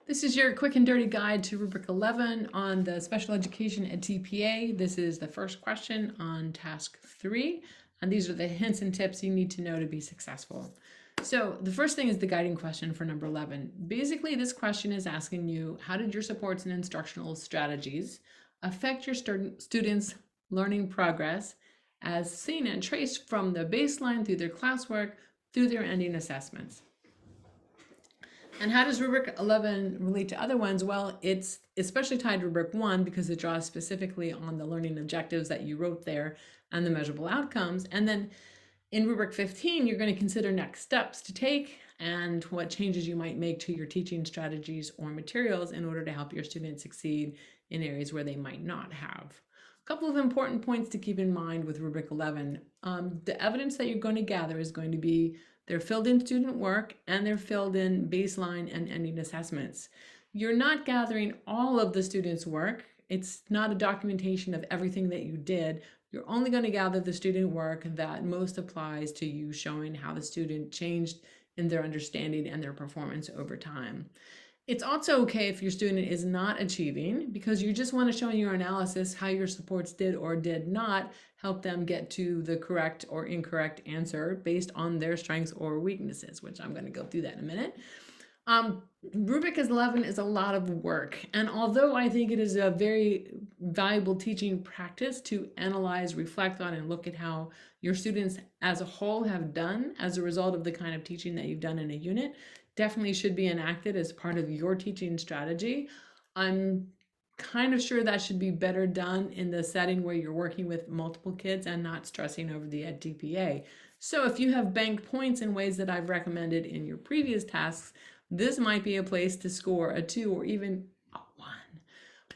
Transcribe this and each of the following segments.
This is your quick and dirty guide to rubric 11 on the special education at TPA. This is the first question on task 3, and these are the hints and tips you need to know to be successful. So the first thing is the guiding question for number 11. Basically, this question is asking you, how did your supports and instructional strategies affect your students' learning progress as seen and traced from the baseline through their classwork through their ending assessments? And how does rubric 11 relate to other ones? Well, it's especially tied to rubric 1 because it draws specifically on the learning objectives that you wrote there and the measurable outcomes. And then in rubric 15, you're going to consider next steps to take and what changes you might make to your teaching strategies or materials in order to help your students succeed in areas where they might not have. A couple of important points to keep in mind with rubric 11. The evidence that you're going to gather is going to be their filled-in student work and their filled-in baseline and ending assessments. You're not gathering all of the students' work. It's not a documentation of everything that you did. You're only going to gather the student work that most applies to you showing how the student changed in their understanding and their performance over time. It's also okay if your student is not achieving because you just want to show in your analysis how your supports did or did not help them get to the correct or incorrect answer based on their strengths or weaknesses, which I'm going to go through that in a minute. Rubric 11 is a lot of work, and although I think it is a very valuable teaching practice to analyze, reflect on, and look at how your students as a whole have done as a result of the kind of teaching that you've done in a unit, definitely should be enacted as part of your teaching strategy. I'm kind of sure that should be better done in the setting where you're working with multiple kids and not stressing over the DPA. So if you have banked points in ways that I've recommended in your previous tasks, this might be a place to score a 2 or even a 1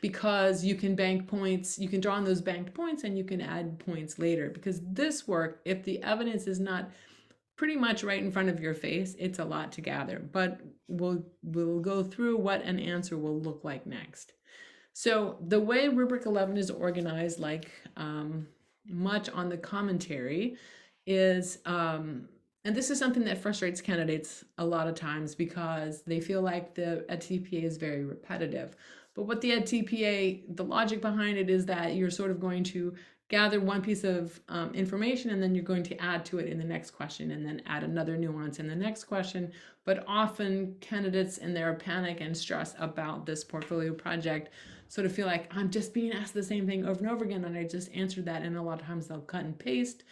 because you can bank points, you can draw on those banked points and you can add points later, because this work, if the evidence is not pretty much right in front of your face, it's a lot to gather, but we'll go through what an answer will look like next. So the way rubric 11 is organized, like much on the commentary, is and this is something that frustrates candidates a lot of times because they feel like the TPA is very repetitive. But what the TPA, the logic behind it is that you're sort of going to gather one piece of information and then you're going to add to it in the next question and then add another nuance in the next question. But often candidates in their panic and stress about this portfolio project sort of feel like I'm just being asked the same thing over and over again and I just answered that, and a lot of times they'll cut and paste.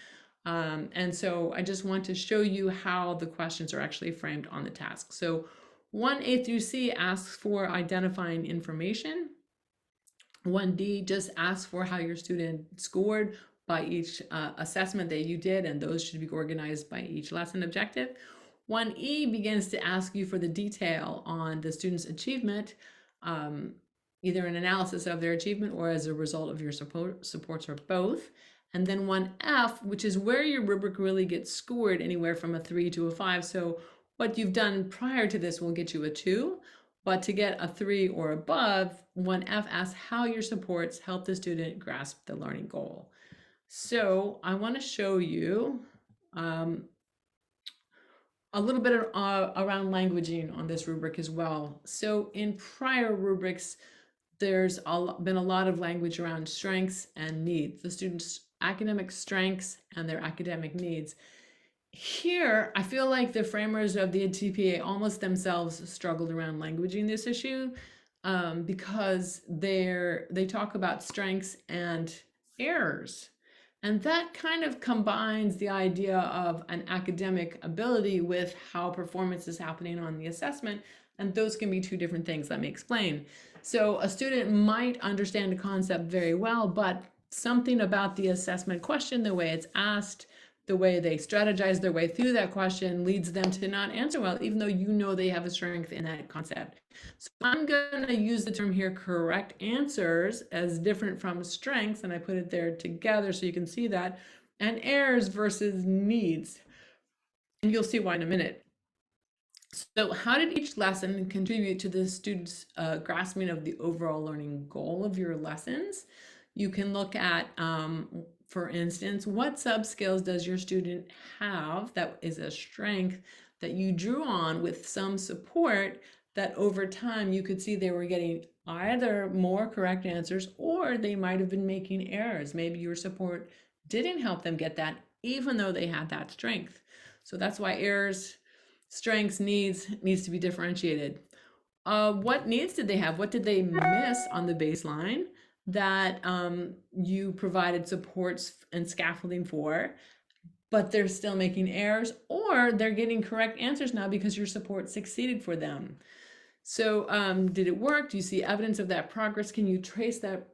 And so I just want to show you how the questions are actually framed on the task. So 1A through C asks for identifying information. 1D just asks for how your student scored by each assessment that you did, and those should be organized by each lesson objective. 1E begins to ask you for the detail on the student's achievement, either an analysis of their achievement or as a result of your supports or both. And then 1F, which is where your rubric really gets scored anywhere from a 3 to a 5. So what you've done prior to this will get you a 2, but to get a 3 or above, 1F asks how your supports help the student grasp the learning goal. So I want to show you a little bit around languaging on this rubric as well. So in prior rubrics, there's been a lot of language around strengths and needs, the students' academic strengths and their academic needs. Here, I feel like the framers of the TPA almost themselves struggled around languaging this issue because they talk about strengths and errors. And that kind of combines the idea of an academic ability with how performance is happening on the assessment. And those can be two different things. Let me explain. So a student might understand a concept very well, but something about the assessment question, the way it's asked, the way they strategize their way through that question leads them to not answer well, even though you know they have a strength in that concept. So I'm going to use the term here, correct answers, as different from strengths, and I put it there together so you can see that, and errors versus needs. And you'll see why in a minute. So how did each lesson contribute to the student's grasping of the overall learning goal of your lessons? You can look at, for instance, what sub-skills does your student have that is a strength that you drew on with some support that over time you could see they were getting either more correct answers or they might have been making errors. Maybe your support didn't help them get that, even though they had that strength. So that's why errors, strengths, needs to be differentiated. What needs did they have? What did they miss on the baseline that you provided supports and scaffolding for, but they're still making errors, or they're getting correct answers now because your support succeeded for them? So did it work? Do you see evidence of that progress? Can you trace that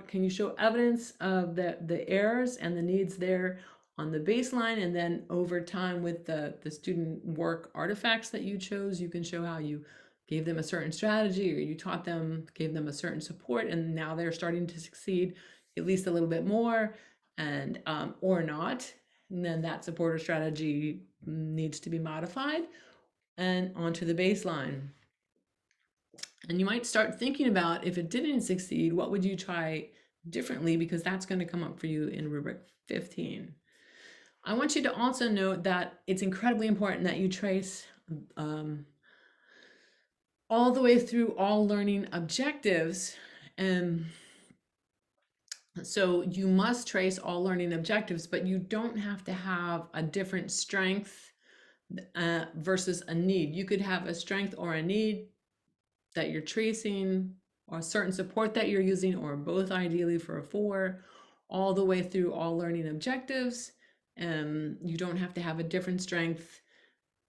can you show evidence of the errors and the needs there on the baseline? And then over time with the student work artifacts that you chose, you can show how you gave them a certain strategy, or you taught them, gave them a certain support, and now they're starting to succeed at least a little bit more, and or not. And then that support or strategy needs to be modified and onto the baseline. And you might start thinking about, if it didn't succeed, what would you try differently? Because that's going to come up for you in rubric 15. I want you to also note that it's incredibly important that you trace all the way through all learning objectives. And so you must trace all learning objectives, but you don't have to have a different strength versus a need. You could have a strength or a need that you're tracing, or a certain support that you're using, or both, ideally for a 4, all the way through all learning objectives. You don't have to have a different strength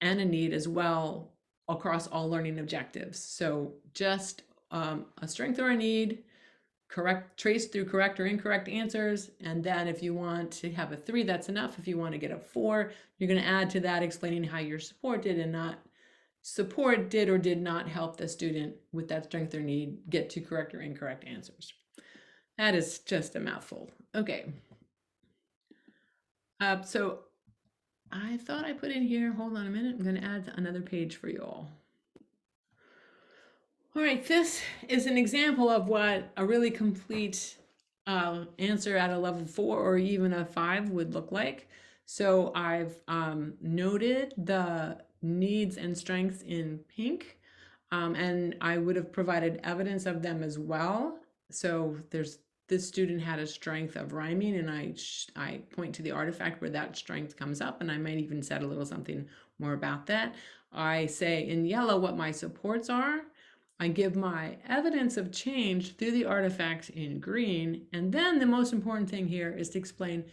and a need as well across all learning objectives. So just a strength or a need, trace through correct or incorrect answers. And then if you want to have a 3, that's enough. If you want to get a 4, you're going to add to that explaining how your support did or did not help the student with that strength or need get to correct or incorrect answers. That is just a mouthful. Okay. So I thought I put in here, hold on a minute, I'm going to add another page for you all. All right, this is an example of what a really complete answer at a level 4 or even a 5 would look like. So I've noted the needs and strengths in pink, and I would have provided evidence of them as well. So this student had a strength of rhyming, and I point to the artifact where that strength comes up, and I might even say a little something more about that. I say in yellow what my supports are. I give my evidence of change through the artifact in green, and then the most important thing here is to explain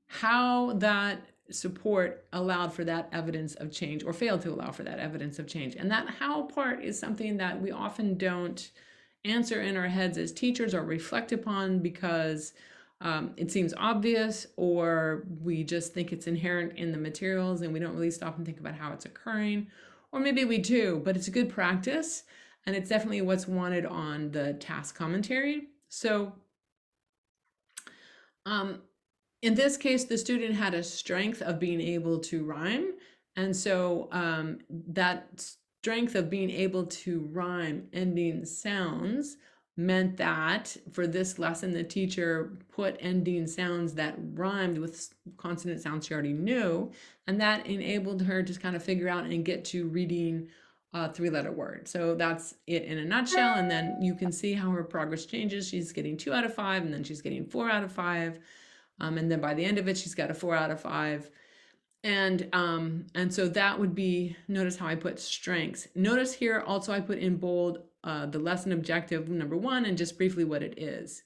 how that support allowed for that evidence of change or failed to allow for that evidence of change. And that how part is something that we often don't answer in our heads as teachers or reflect upon because it seems obvious, or we just think it's inherent in the materials and we don't really stop and think about how it's occurring. Or maybe we do, but it's a good practice, and it's definitely what's wanted on the task commentary. So in this case, the student had a strength of being able to rhyme. And so that strength of being able to rhyme ending sounds meant that for this lesson, the teacher put ending sounds that rhymed with consonant sounds she already knew. And that enabled her to kind of figure out and get to reading a 3-letter word. So that's it in a nutshell. And then you can see how her progress changes. She's getting 2 out of 5, and then she's getting 4 out of 5. And then by the end of it, she's got a 4 out of 5. And so that would be, notice how I put strengths. Notice here also I put in bold the lesson objective number 1 and just briefly what it is.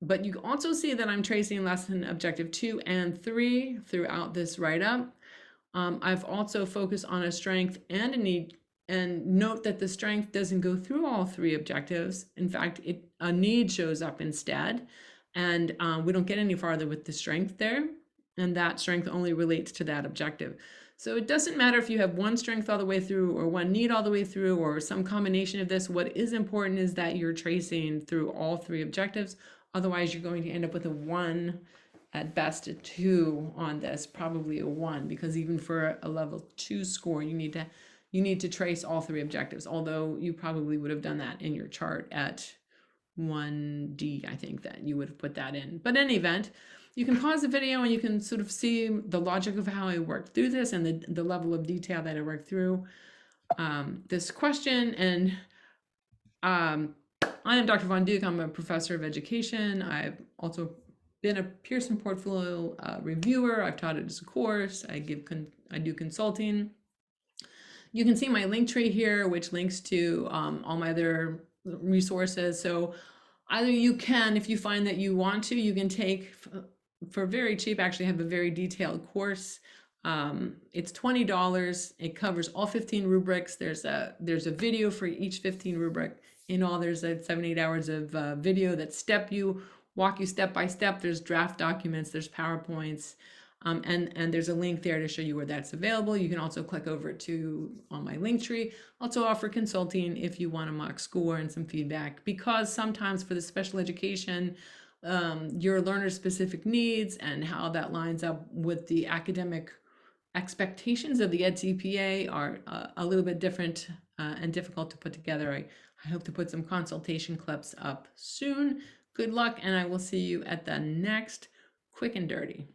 But you also see that I'm tracing lesson objective 2 and 3 throughout this write-up. I've also focused on a strength and a need, and note that the strength doesn't go through all 3 objectives. In fact, a need shows up instead. And we don't get any farther with the strength there, and that strength only relates to that objective. So it doesn't matter if you have one strength all the way through or one need all the way through or some combination of this. What is important is that you're tracing through all 3 objectives. Otherwise, you're going to end up with a 1, at best a 2 on this, probably a 1, because even for a level 2 score, you need to trace all 3 objectives, although you probably would have done that in your chart at 1D, I think that you would have put that in. But in any event, you can pause the video and you can sort of see the logic of how I worked through this and the level of detail that I worked through. this question. And I am Dr. Von Duke. I'm a professor of education. I've also been a Pearson portfolio reviewer. I've taught it as a course. I do consulting. You can see my link tree here, which links to all my other resources. So either you can, if you find that you want to, you can take for very cheap, actually have a very detailed course. It's $20. It covers all 15 rubrics. There's a video for each 15 rubric. In all, there's 7-8 hours of video that walk you step by step. There's draft documents, there's PowerPoints, and there's a link there to show you where that's available. You can also click over on my link tree. Also offer consulting if you want a mock score and some feedback, because sometimes for the special education, your learner specific needs and how that lines up with the academic expectations of the EdTPA are a little bit different and difficult to put together. I hope to put some consultation clips up soon. Good luck, and I will see you at the next Quick and Dirty.